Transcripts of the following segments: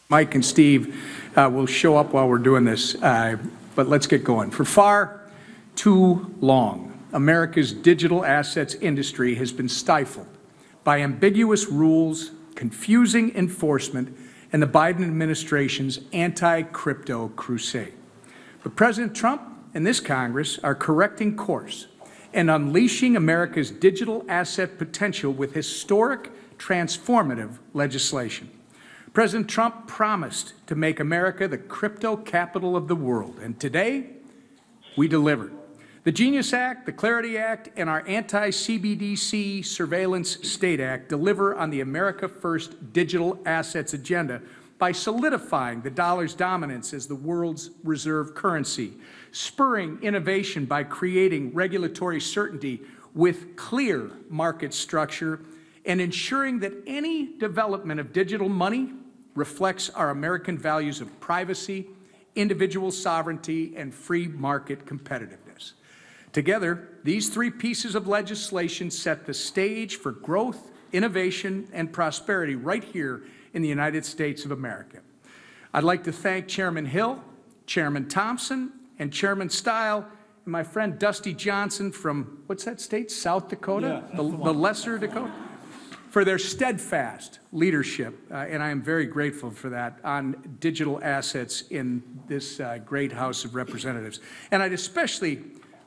Mike and Steve will show up while we're doing this, but let's get going. For far too long, America's digital assets industry has been stifled by ambiguous rules, confusing enforcement, and the Biden administration's anti-crypto crusade. But President Trump and this Congress are correcting course and unleashing America's digital asset potential with historic, transformative legislation. President Trump promised to make America the crypto capital of the world, and today we delivered. The Genius Act, the Clarity Act, and our anti-CBDC Surveillance State Act deliver on the America First digital assets agenda by solidifying the dollar's dominance as the world's reserve currency, spurring innovation by creating regulatory certainty with clear market structure, and ensuring that any development of digital money reflects our American values of privacy, individual sovereignty, and free market competitiveness. Together, these three pieces of legislation set the stage for growth, innovation, and prosperity right here in the United States of America. I'd like to thank Chairman Hill, Chairman Thompson, and Chairman Stile, and my friend Dusty Johnson from, what's that state, South Dakota? Yeah, the Lesser Dakota? For their steadfast leadership, and I am very grateful for that, on digital assets in this great House of Representatives. And I'd especially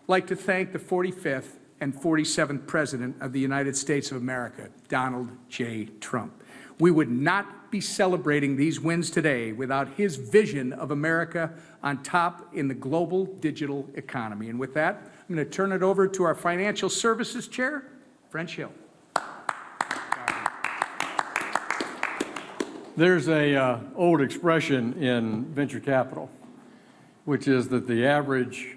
like to thank the 45th and 47th President of the United States of America, Donald J. Trump. We would not be celebrating these wins today without his vision of America on top in the global digital economy. And with that, I'm going to turn it over to our Financial Services Chair, French Hill. There's a old expression in venture capital, which is that the average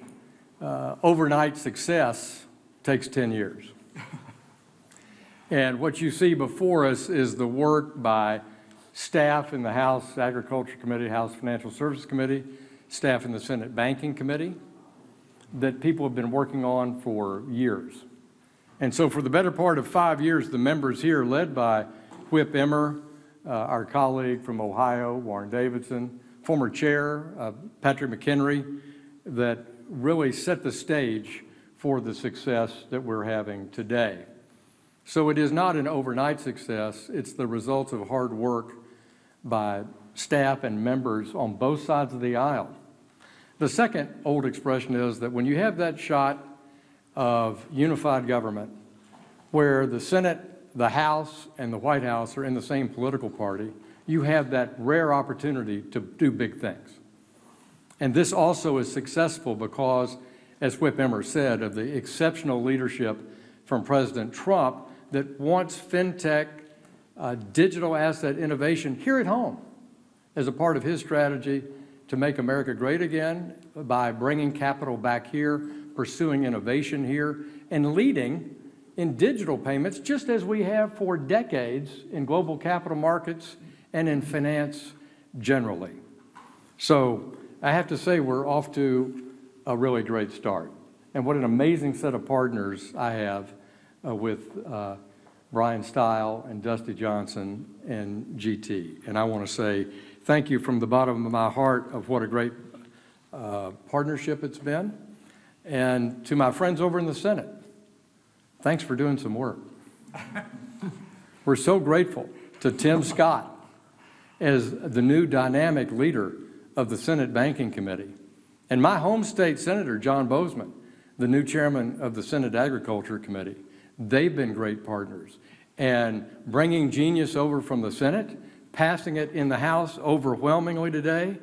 overnight success takes 10 years. And what you see before us is the work by staff in the House Agriculture Committee, House Financial Services Committee, staff in the Senate Banking Committee, that people have been working on for years. And so for the better part of 5 years, the members here, led by Whip Emmer, our colleague from Ohio, Warren Davidson, former chair, Patrick McHenry, that really set the stage for the success that we're having today. So it is not an overnight success. It's the result of hard work by staff and members on both sides of the aisle. The second old expression is that when you have that shot of unified government, where the Senate, the House, and the White House are in the same political party, you have that rare opportunity to do big things. And this also is successful because, as Whip Emmer said, of the exceptional leadership from President Trump that wants fintech, digital asset innovation here at home as a part of his strategy to make America great again by bringing capital back here, pursuing innovation here, and leading in digital payments, just as we have for decades in global capital markets and in finance generally. So I have to say we're off to a really great start. And what an amazing set of partners I have with Brian Stile and Dusty Johnson and GT. And I want to say thank you from the bottom of my heart of what a great partnership it's been. And to my friends over in the Senate, thanks for doing some work. We're so grateful to Tim Scott as the new dynamic leader of the Senate Banking Committee, and my home state Senator John Bozeman, the new chairman of the Senate Agriculture Committee. They've been great partners. And bringing Genius over from the Senate, passing it in the House overwhelmingly today,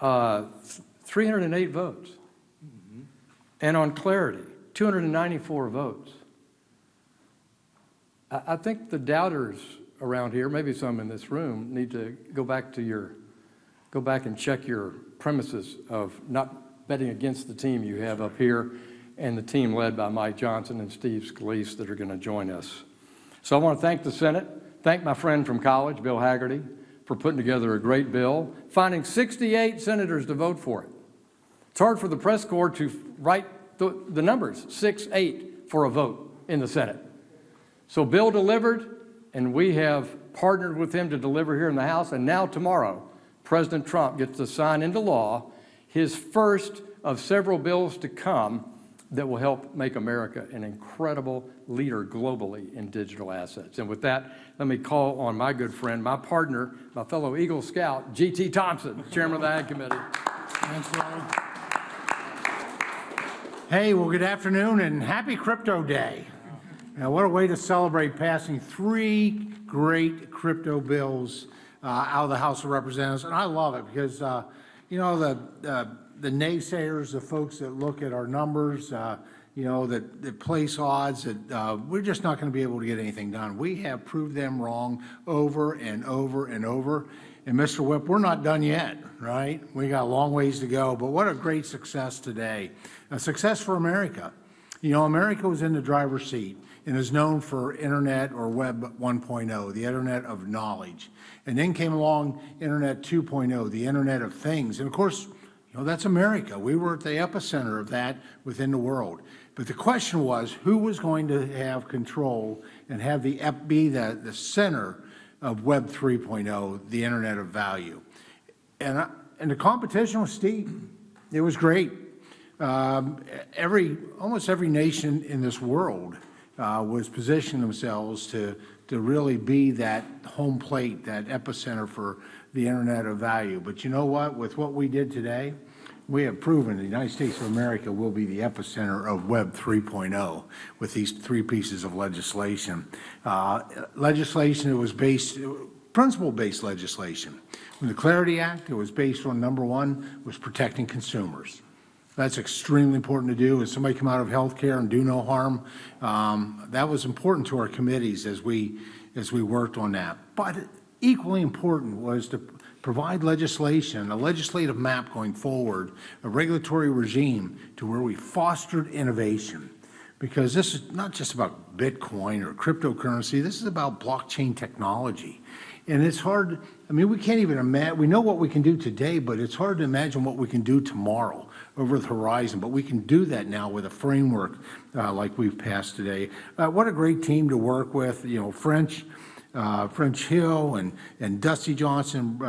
308 votes. Mm-hmm. And on Clarity, 294 votes. I think the doubters around here, maybe some in this room, need to go back and check your premises of not betting against the team you have up here and the team led by Mike Johnson and Steve Scalise that are going to join us. So I want to thank the Senate, thank my friend from college, Bill Hagerty, for putting together a great bill, finding 68 senators to vote for it. It's hard for the press corps to write the numbers, 6-8 for a vote in the Senate. So Bill delivered, and we have partnered with him to deliver here in the House, and now tomorrow, President Trump gets to sign into law his first of several bills to come that will help make America an incredible leader globally in digital assets. And with that, let me call on my good friend, my partner, my fellow Eagle Scout, G.T. Thompson, Chairman of the Ag Committee. Thanks, Ron. Hey, well, good afternoon and happy Crypto Day. Now, what a way to celebrate passing 3 great crypto bills out of the House of Representatives. And I love it because, you know, the naysayers, the folks that look at our numbers, you know, that place odds that we're just not going to be able to get anything done. We have proved them wrong over and over and over. And Mr. Whip, we're not done yet, right? We got a long ways to go, but what a great success today. A success for America. You know, America was in the driver's seat and is known for Internet or Web 1.0, the Internet of knowledge. And then came along Internet 2.0, the Internet of things. And of course, you know, that's America. We were at the epicenter of that within the world. But the question was, who was going to have control and have be the center of Web 3.0, the Internet of value? And the competition was steep. It was great. Almost every nation in this world was positioning themselves to really be that home plate, that epicenter for the Internet of value. But you know what? With what we did today, we have proven the United States of America will be the epicenter of Web 3.0 with these 3 pieces of legislation. Legislation that was based, principle-based legislation. With the Clarity Act, it was based on, number 1, was protecting consumers. That's extremely important to do. As somebody come out of healthcare and do no harm, that was important to our committees as we worked on that. But equally important was to provide legislation, a legislative map going forward, a regulatory regime to where we fostered innovation. Because this is not just about Bitcoin or cryptocurrency, this is about blockchain technology. And it's hard, I mean, we can't even imagine, we know what we can do today, but it's hard to imagine what we can do tomorrow over the horizon. But we can do that now with a framework like we've passed today. What a great team to work with, you know, French Hill and Dusty Johnson,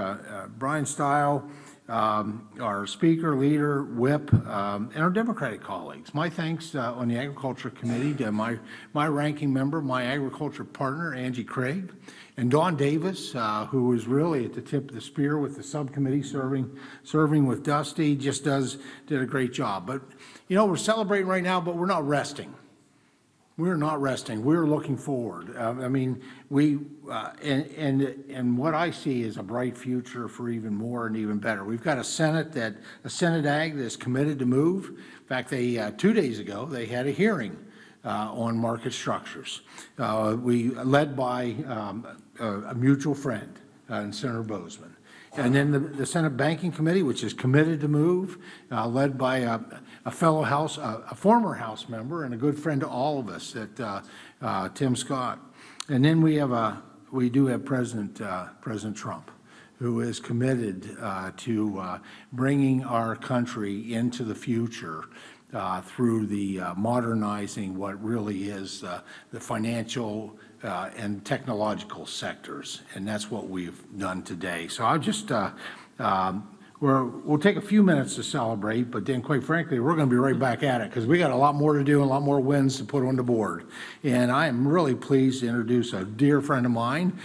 Brian Stile, our speaker, leader, whip, and our Democratic colleagues. My thanks on the Agriculture Committee to my ranking member, my agriculture partner, Angie Craig, and Dawn Davis, who was really at the tip of the spear with the subcommittee serving with Dusty, did a great job. But, you know, we're celebrating right now, but we're not resting. We're not resting. We're looking forward. I mean, and what I see is a bright future for even more and even better. We've got a Senate Ag that's committed to move. In fact, 2 days ago they had a hearing on market structures. We led by a mutual friend, Senator Bozeman. And then the Senate Banking Committee, which is committed to move, led by a fellow a former House member and a good friend to all of us, Tim Scott. And then we do have President Trump, who is committed to bringing our country into the future through the modernizing what really is the financial and technological sectors, and that's what we've done today. So I'll just, we'll take a few minutes to celebrate, but then quite frankly, we're going to be right back at it because we got a lot more to do and a lot more wins to put on the board. And I am really pleased to introduce a dear friend of mine.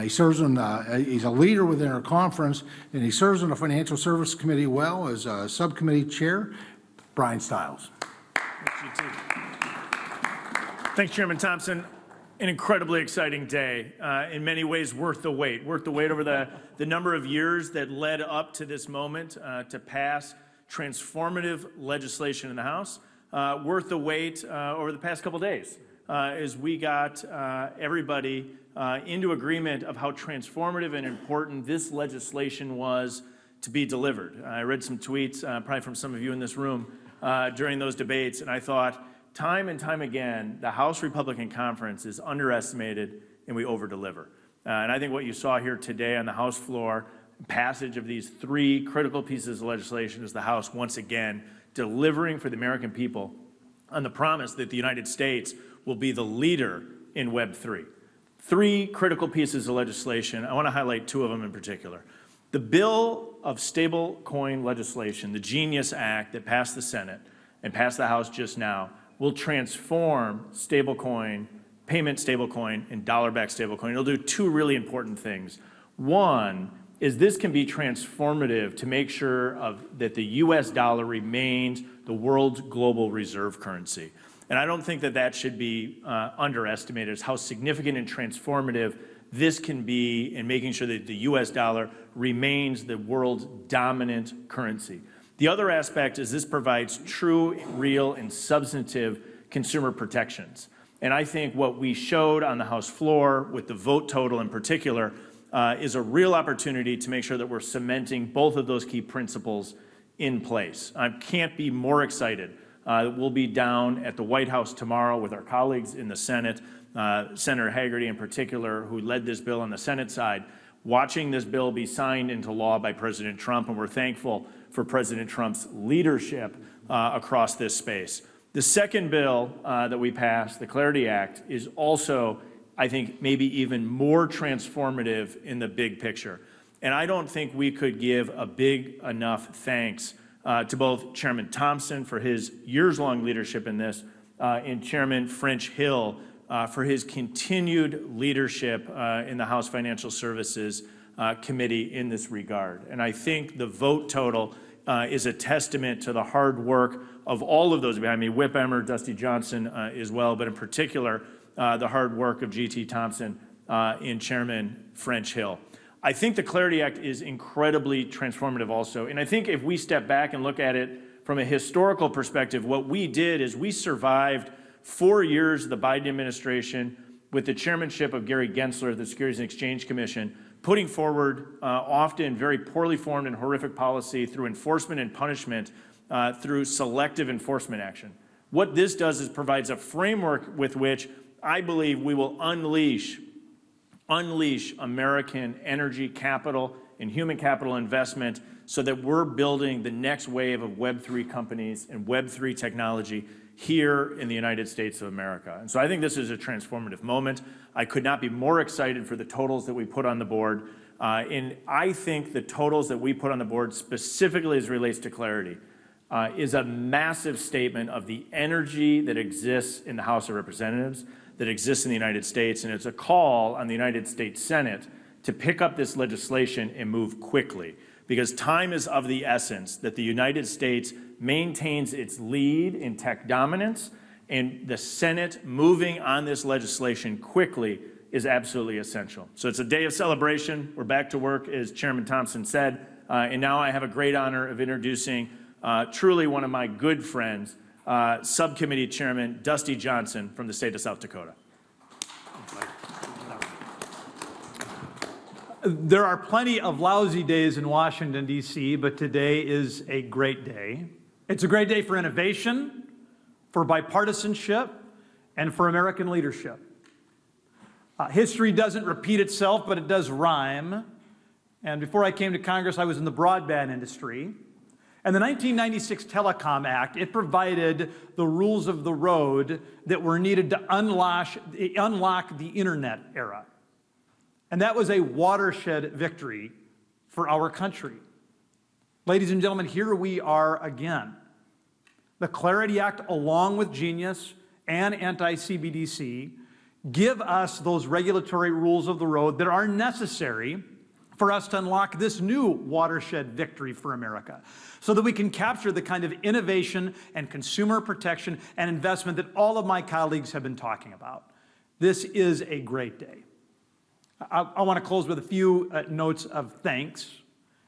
He serves on, he's a leader within our conference, and he serves on the Financial Services Committee well as a subcommittee chair, Brian Stiles. Thanks, Chairman Thompson. An incredibly exciting day, in many ways worth the wait over the number of years that led up to this moment to pass transformative legislation in the House, worth the wait over the past couple days as we got everybody into agreement of how transformative and important this legislation was to be delivered. I read some tweets, probably from some of you in this room, during those debates, and I thought, time and time again, the House Republican Conference is underestimated and we over-deliver. And I think what you saw here today on the House floor, passage of these 3 critical pieces of legislation, is the House once again delivering for the American people on the promise that the United States will be the leader in Web 3. 3 critical pieces of legislation. I want to highlight 2 of them in particular. The bill of stablecoin legislation, the Genius Act that passed the Senate and passed the House just now, will transform stablecoin, payment stablecoin, and dollar-backed stablecoin. It'll do two really important things. One is this can be transformative to make sure that the U.S. dollar remains the world's global reserve currency. And I don't think that should be underestimated, as how significant and transformative this can be in making sure that the U.S. dollar remains the world's dominant currency. The other aspect is this provides true, real, and substantive consumer protections. And I think what we showed on the House floor with the vote total in particular is a real opportunity to make sure that we're cementing both of those key principles in place. I can't be more excited. We'll be down at the White House tomorrow with our colleagues in the Senate, Senator Hagerty in particular, who led this bill on the Senate side, watching this bill be signed into law by President Trump, and we're thankful for President Trump's leadership across this space. The second bill that we passed, the Clarity Act, is also, I think, maybe even more transformative in the big picture. And I don't think we could give a big enough thanks to both Chairman Thompson for his years-long leadership in this, and Chairman French Hill for his continued leadership in the House Financial Services Committee in this regard. And I think the vote total is a testament to the hard work of all of those behind me, Whip Emmer, Dusty Johnson as well, but in particular, the hard work of G.T. Thompson and Chairman French Hill. I think the Clarity Act is incredibly transformative also. And I think if we step back and look at it from a historical perspective, what we did is we survived 4 years of the Biden administration with the chairmanship of Gary Gensler of the Securities and Exchange Commission, putting forward often very poorly formed and horrific policy through enforcement and punishment through selective enforcement action. What this does is provides a framework with which I believe we will unleash American energy capital and human capital investment so that we're building the next wave of Web3 companies and Web3 technology here in the United States of America. And so I think this is a transformative moment. I could not be more excited for the totals that we put on the board. And I think the totals that we put on the board, specifically as it relates to Clarity, is a massive statement of the energy that exists in the House of Representatives, that exists in the United States, and it's a call on the United States Senate to pick up this legislation and move quickly, because time is of the essence that the United States maintains its lead in tech dominance, and the Senate moving on this legislation quickly is absolutely essential. So it's a day of celebration. We're back to work, as Chairman Thompson said, and now I have a great honor of introducing truly one of my good friends, Subcommittee Chairman Dusty Johnson from the state of South Dakota. There are plenty of lousy days in Washington, D.C., but today is a great day. It's a great day for innovation, for bipartisanship, and for American leadership. History doesn't repeat itself, but it does rhyme. And before I came to Congress, I was in the broadband industry. And the 1996 Telecom Act, it provided the rules of the road that were needed to unlock the internet era. And that was a watershed victory for our country. Ladies and gentlemen, here we are again. The Clarity Act, along with Genius and anti-CBDC, give us those regulatory rules of the road that are necessary for us to unlock this new watershed victory for America, so that we can capture the kind of innovation and consumer protection and investment that all of my colleagues have been talking about. This is a great day. I want to close with a few notes of thanks.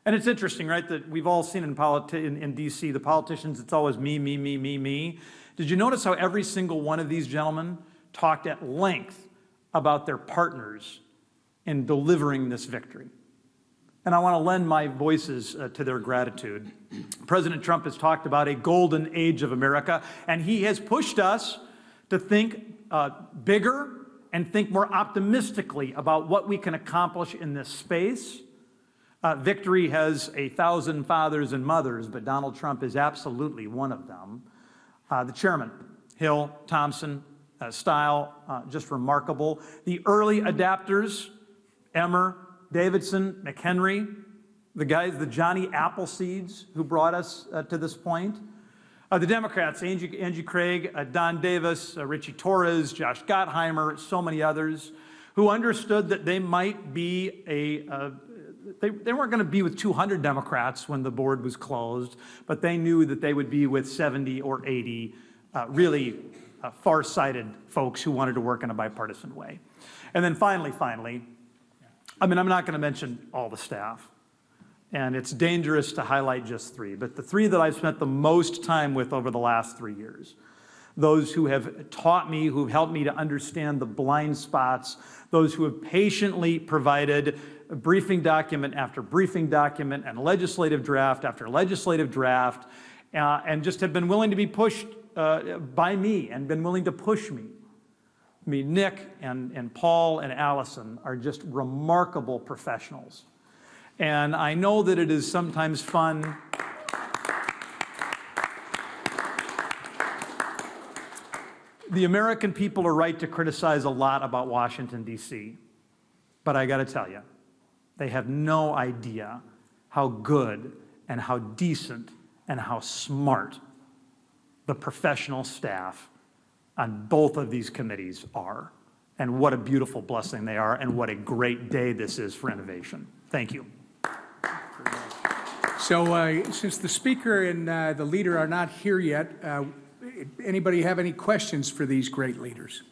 And it's interesting, right, that we've all seen in D.C., the politicians, it's always me, me, me, me, me. Did you notice how every single one of these gentlemen talked at length about their partners in delivering this victory? And I want to lend my voices to their gratitude. President Trump has talked about a golden age of America, and he has pushed us to think bigger and think more optimistically about what we can accomplish in this space. Victory has 1,000 fathers and mothers, but Donald Trump is absolutely one of them. The chairman, Hill, Thompson, style, just remarkable. The early adapters, Emmer, Davidson, McHenry, the guys, the Johnny Appleseeds who brought us to this point. The Democrats, Angie Craig, Don Davis, Richie Torres, Josh Gottheimer, so many others, who understood that they might be they weren't going to be with 200 Democrats when the board was closed, but they knew that they would be with 70 or 80 really far-sighted folks who wanted to work in a bipartisan way. And then finally, I mean, I'm not going to mention all the staff, and it's dangerous to highlight just three, but the three that I've spent the most time with over the last 3 years, those who have taught me, who've helped me to understand the blind spots, those who have patiently provided briefing document after briefing document and legislative draft after legislative draft, and just have been willing to be pushed by me and been willing to push me. I mean, Nick and Paul and Allison are just remarkable professionals. And I know that it is sometimes fun the American people are right to criticize a lot about Washington, D.C., but I got to tell you, they have no idea how good and how decent and how smart the professional staff on both of these committees are, and what a beautiful blessing they are, and what a great day this is for innovation. Thank you. So since the speaker and the leader are not here yet, anybody have any questions for these great leaders?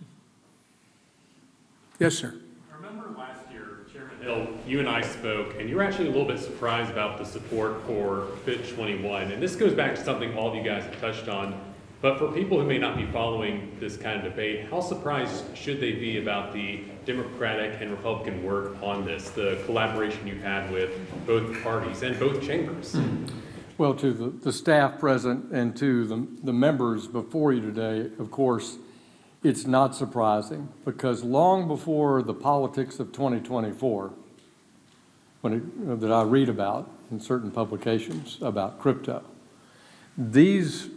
Yes, sir. I remember last year, Chairman Hill, you and I spoke, and you were actually a little bit surprised about the support for FIT 21. And this goes back to something all of you guys have touched on. But for people who may not be following this kind of debate, how surprised should they be about the Democratic and Republican work on this, the collaboration you've had with both parties and both chambers? Well, to the staff present and to the members before you today, of course, it's not surprising, because long before the politics of 2024, that I read about in certain publications about crypto, these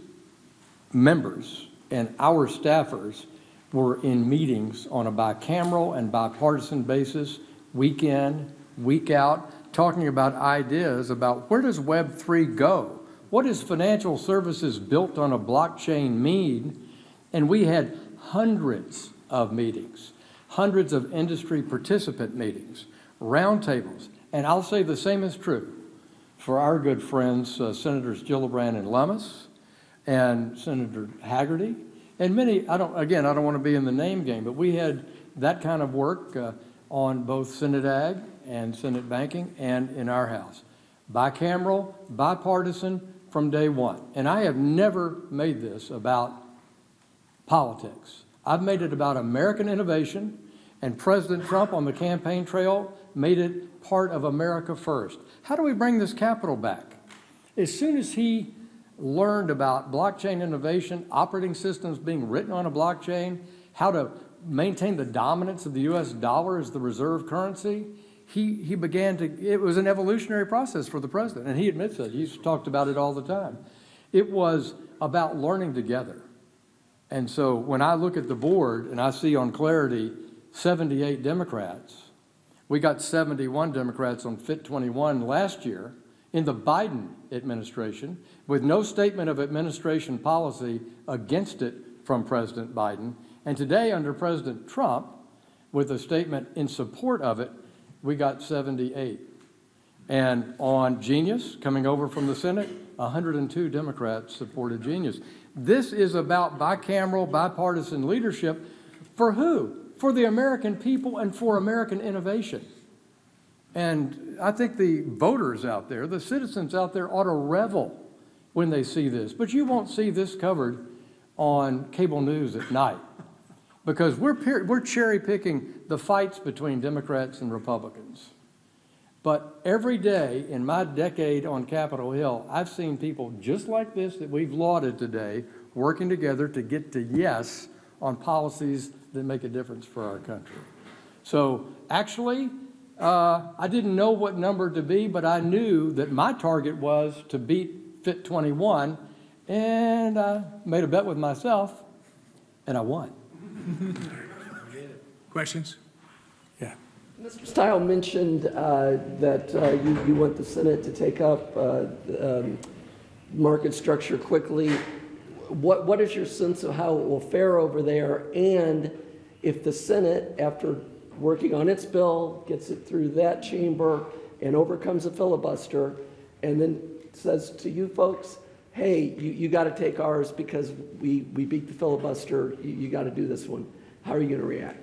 members and our staffers were in meetings on a bicameral and bipartisan basis, week in, week out, talking about ideas about where does Web3 go? What does financial services built on a blockchain mean? And we had hundreds of meetings, hundreds of industry participant meetings, roundtables, and I'll say the same is true for our good friends, Senators Gillibrand and Lummis, and Senator Hagerty, and many, I don't want to be in the name game, but we had that kind of work on both Senate Ag and Senate Banking and in our House. Bicameral, bipartisan from day one. And I have never made this about politics. I've made it about American innovation, and President Trump on the campaign trail made it part of America first. How do we bring this capital back? As soon as he learned about blockchain innovation, operating systems being written on a blockchain, how to maintain the dominance of the U.S. dollar as the reserve currency, he began to, it was an evolutionary process for the president, and he admits it. He's talked about it all the time. It was about learning together. And so when I look at the board and I see on Clarity 78 Democrats, we got 71 Democrats on FIT 21 last year in the Biden administration, with no statement of administration policy against it from President Biden. And today, under President Trump, with a statement in support of it, we got 78. And on Genius, coming over from the Senate, 102 Democrats supported Genius. This is about bicameral, bipartisan leadership for who? For the American people and for American innovation. And I think the voters out there, the citizens out there, ought to revel when they see this. But you won't see this covered on cable news at night, because we're cherry-picking the fights between Democrats and Republicans. But every day in my decade on Capitol Hill, I've seen people just like this that we've lauded today working together to get to yes on policies that make a difference for our country. So actually, I didn't know what number to be, but I knew that my target was to beat FIT 21, and I made a bet with myself, and I won. Questions? Yeah. Mr. Stile mentioned that you want the Senate to take up market structure quickly. What is your sense of how it will fare over there? And if the Senate, after working on its bill, gets it through that chamber and overcomes a filibuster, and then says to you folks, hey, you got to take ours because we beat the filibuster, you got to do this one. How are you going to react?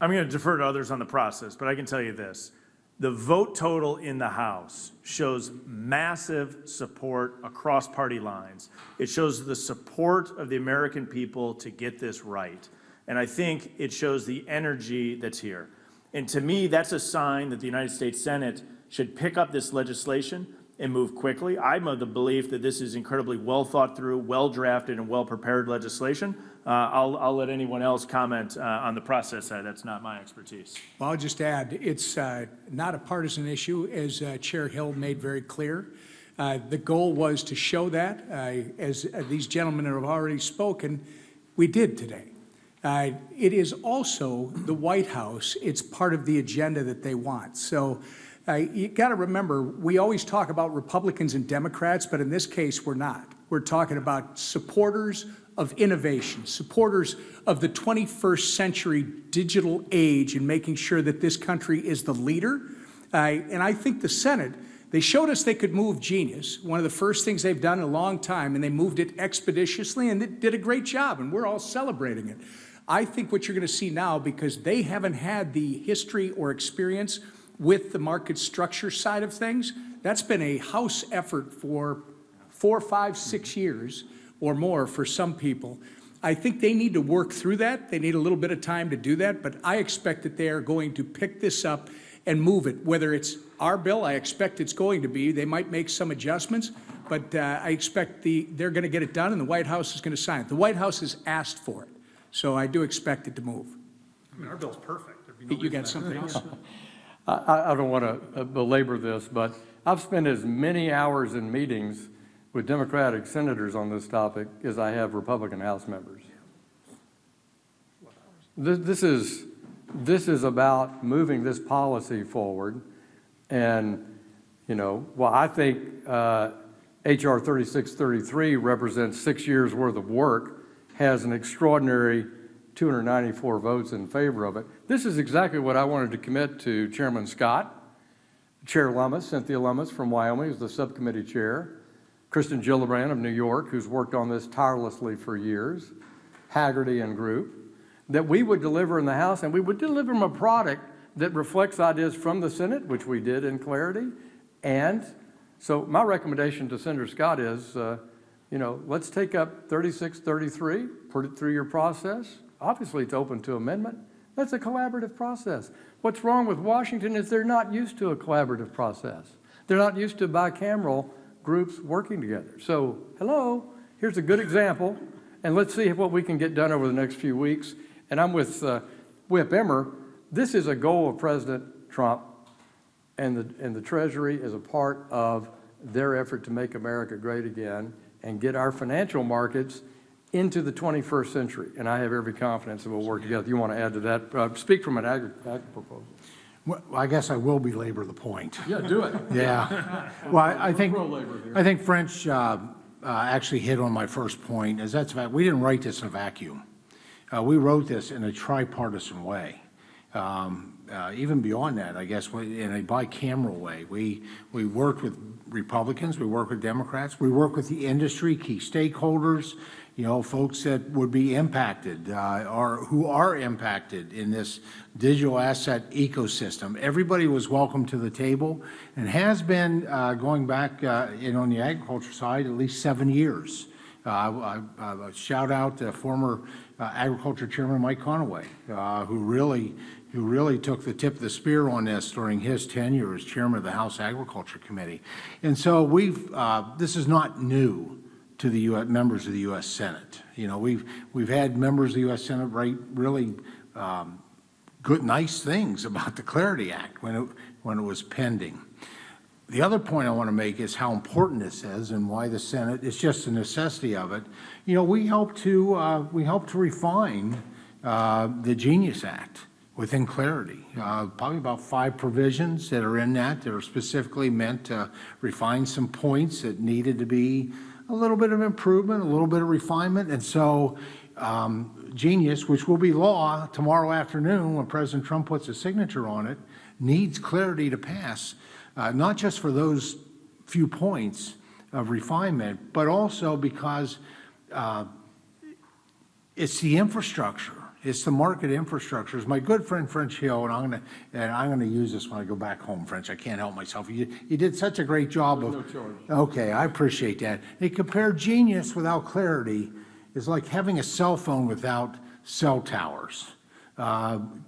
I'm going to defer to others on the process, but I can tell you this. The vote total in the House shows massive support across party lines. It shows the support of the American people to get this right. And I think it shows the energy that's here. And to me, that's a sign that the United States Senate should pick up this legislation and move quickly. I'm of the belief that this is incredibly well thought through, well drafted, and well prepared legislation. I'll let anyone else comment on the process side. That's not my expertise. Well, I'll just add, it's not a partisan issue, as Chair Hill made very clear. The goal was to show that, as these gentlemen have already spoken, we did today. It is also the White House. It's part of the agenda that they want. So you got to remember, we always talk about Republicans and Democrats, but in this case, we're not. We're talking about supporters of innovation, supporters of the 21st century digital age, and making sure that this country is the leader. And I think the Senate, they showed us they could move genius, one of the first things they've done in a long time, and they moved it expeditiously, and it did a great job, and we're all celebrating it. I think what you're going to see now, because they haven't had the history or experience with the market structure side of things, that's been a House effort for 4, 5, 6 years or more for some people. I think they need to work through that. They need a little bit of time to do that, but I expect that they are going to pick this up and move it. Whether it's our bill, I expect it's going to be. They might make some adjustments, but I expect they're going to get it done, and the White House is going to sign it. The White House has asked for it, so I do expect it to move. I mean, our bill's perfect. There'd be no You got reason something else? I don't want to belabor this, but I've spent as many hours in meetings with Democratic senators on this topic as I have Republican House members. This is about moving this policy forward. And, you know, while I think H.R. 3633 represents 6 years worth of work, has an extraordinary 294 votes in favor of it. This is exactly what I wanted to commit to Chairman Scott, Chair Lummis, Cynthia Lummis from Wyoming, who's the subcommittee chair, Kristen Gillibrand of New York, who's worked on this tirelessly for years, Haggerty and group, that we would deliver in the House, and we would deliver them a product that reflects ideas from the Senate, which we did in clarity. And so my recommendation to Senator Scott is, you know, let's take up 3633, put it through your process. Obviously, it's open to amendment. That's a collaborative process. What's wrong with Washington is they're not used to a collaborative process. They're not used to bicameral groups working together. So, hello, here's a good example, and let's see what we can get done over the next few weeks. And I'm with Whip Emmer. This is a goal of President Trump, and the Treasury is a part of their effort to make America great again and get our financial markets into the 21st century. And I have every confidence that we'll work together. You want to add to that? Speak from an ag proposal. Well, I guess I will belabor the point. Yeah, do it. Yeah. Well, I think French actually hit on my first point, is that's fact. We didn't write this in a vacuum. We wrote this in a tripartisan way. Even beyond that, I guess, in a bicameral way. We worked with Republicans, we worked with Democrats, we worked with the industry, key stakeholders, you know, folks that would be impacted or who are impacted in this digital asset ecosystem. Everybody was welcome to the table and has been going back on the agriculture side at least 7 years. Shout out to former Agriculture Chairman Mike Conaway, who really took the tip of the spear on this during his tenure as chairman of the House Agriculture Committee. And so this is not new to the members of the U.S. Senate. You know, we've had members of the U.S. Senate write really good, nice things about the Clarity Act when it was pending. The other point I want to make is how important this is and why the Senate, it's just a necessity of it. You know, we helped to refine the Genius Act. within clarity. Probably about 5 provisions that are in that are specifically meant to refine some points that needed to be a little bit of improvement, a little bit of refinement. And so Genius, which will be law tomorrow afternoon when President Trump puts a signature on it, needs clarity to pass, not just for those few points of refinement, but also because it's the infrastructure. It's the market infrastructure. As my good friend French Hill, and I'm gonna use this when I go back home, French. I can't help myself. You did such a great job of. No charge. Okay, I appreciate that. He compared genius without clarity is like having a cell phone without cell towers.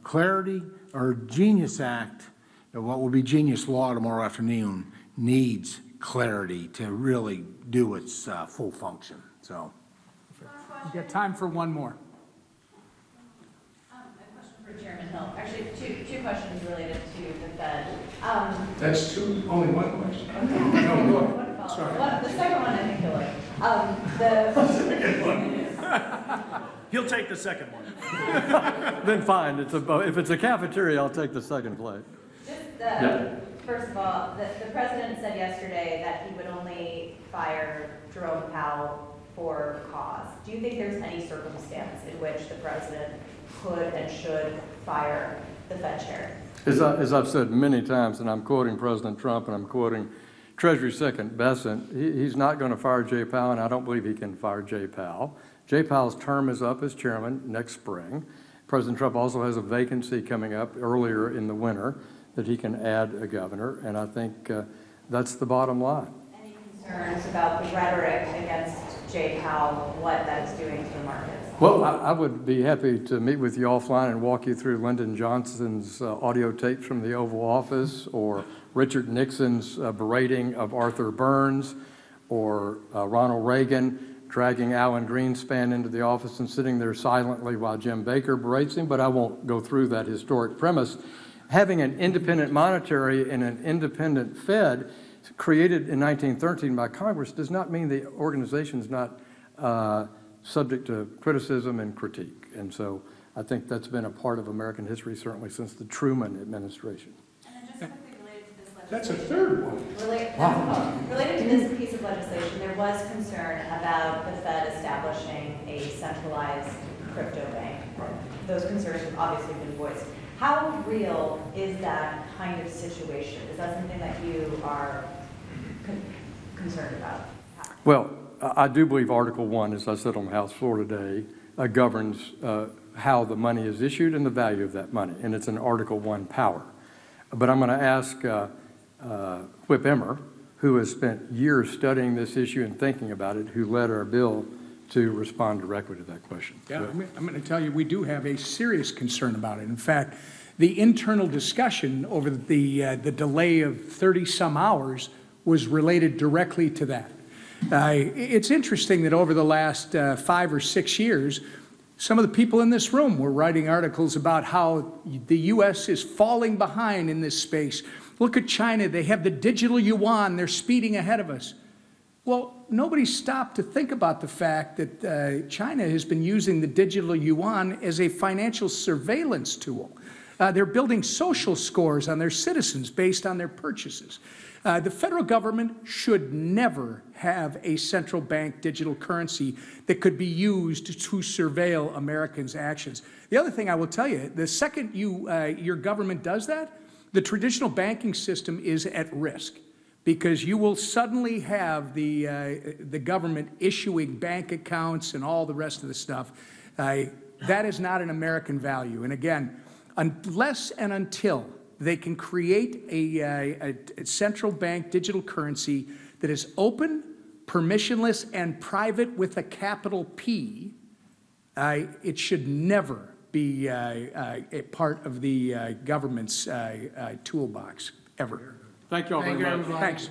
Clarity or Genius Act, what will be Genius Law tomorrow afternoon, needs clarity to really do its full function. So, We've got time for one more. A question for Chairman Hill. Actually, two questions related to the Fed. That's two, only one question. Okay. No, go ahead. Wonderful. Sorry. The second one I think you'll like. He'll take the second one. Then fine, if it's a cafeteria, I'll take the second plate. First of all, the president said yesterday that he would only fire Jerome Powell for cause. Do you think there's any circumstance in which the president could and should fire the Fed chair? As I've said many times, and I'm quoting President Trump and I'm quoting Treasury Secretary Bessent, he's not going to fire Jay Powell, and I don't believe he can fire Jay Powell. Jay Powell's term is up as chairman next spring. President Trump also has a vacancy coming up earlier in the winter that he can add a governor, and I think that's the bottom line. Any concerns about the rhetoric against Jay Powell, what that is doing to the markets? Well, I would be happy to meet with you offline and walk you through Lyndon Johnson's audio tapes from the Oval Office, or Richard Nixon's berating of Arthur Burns, or Ronald Reagan dragging Alan Greenspan into the office and sitting there silently while Jim Baker berates him, but I won't go through that historic premise. Having an independent monetary and an independent Fed created in 1913 by Congress does not mean the organization is not subject to criticism and critique. And so I think that's been a part of American history, certainly since the Truman administration. And then just quickly related to this legislation. That's a third one. Related to this piece of legislation, there was concern about the Fed establishing a centralized crypto bank. Those concerns have obviously been voiced. How real is that kind of situation? Is that something that you are concerned about? Well, I do believe Article 1, as I said on the House floor today, governs how the money is issued and the value of that money, and it's an Article 1 power. But I'm going to ask Whip Emmer, who has spent years studying this issue and thinking about it, who led our bill, to respond directly to that question. Yeah, I'm going to tell you, we do have a serious concern about it. In fact, the internal discussion over the delay of 30-some hours was related directly to that. It's interesting that over the last 5 or 6 years, some of the people in this room were writing articles about how the U.S. is falling behind in this space. Look at China. They have the digital yuan. They're speeding ahead of us. Well, nobody stopped to think about the fact that China has been using the digital yuan as a financial surveillance tool. They're building social scores on their citizens based on their purchases. The federal government should never have a central bank digital currency that could be used to surveil Americans' actions. The other thing I will tell you, the second your government does that, the traditional banking system is at risk, because you will suddenly have the government issuing bank accounts and all the rest of the stuff. That is not an American value. And again, unless and until they can create a central bank digital currency that is open, permissionless, and private with a capital P, it should never be a part of the government's toolbox, ever. Thank you all very much. everybody. Thanks.